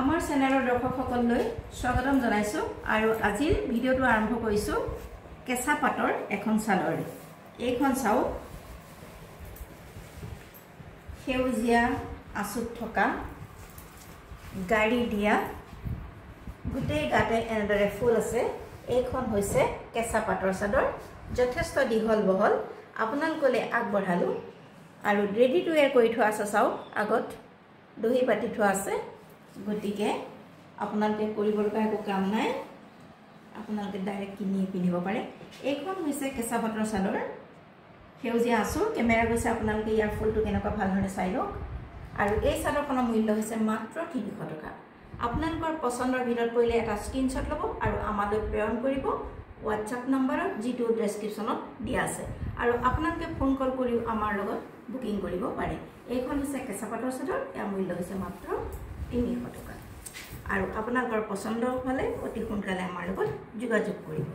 আমাৰ চেনেলৰ দৰ্শকসকললৈ স্বাগতম জনাইছো আৰু আজিৰ ভিডিঅটো আৰম্ভ কৰিছো কেঁচা পাটৰ এখন চাদৰ। এইখন চাও সেউজীয়া আঁচুত থকা গাড়ী দিয়া গোটেই গাতে এনেদৰে ফুল আছে। এইখন হৈছে কেঁচা পাটৰ চাদৰ, যথেষ্ট দীঘল বহল। আপোনালোকলে আগবঢ়ালো আৰু ৰেডি টু এয়াৰ কৰি থোৱা আছে। চাওক আগত দহি পাতি থোৱা আছে, গতিকে আপোনালোকে কৰিবলগীয়া একো কাম নাই, আপোনালোকে ডাইৰেক্ট কিনি পিন্ধিব পাৰে। এইখন হৈছে কেঁচা পাটৰ চাদৰ, সেউজীয়া আঁচুৰ। কেমেৰা গৈছে, আপোনালোকে ইয়াৰ ফুলটো কেনেকুৱা ভাল ধৰণে চাই লওক। আৰু এই চাদৰখনৰ মূল্য হৈছে মাত্ৰ 300 টকা। আপোনালোকৰ পচন্দৰ ভিতৰত পৰিলে এটা স্ক্ৰীনশ্বট ল'ব আৰু আমালৈ প্ৰেৰণ কৰিব হোৱাটছআপ নম্বৰত, যিটো ডেছক্ৰিপশ্যনত দিয়া আছে। আৰু আপোনালোকে ফোন কল কৰিও আমাৰ লগত বুকিং কৰিব পাৰে। এইখন হৈছে কেঁচা পাটৰ চাদৰ, ইয়াৰ মূল্য হৈছে মাত্ৰ 300 টকা। আৰু আপোনালোকৰ পচন্দ হ'লে অতি সোনকালে আমাৰ লগত যোগাযোগ কৰিব।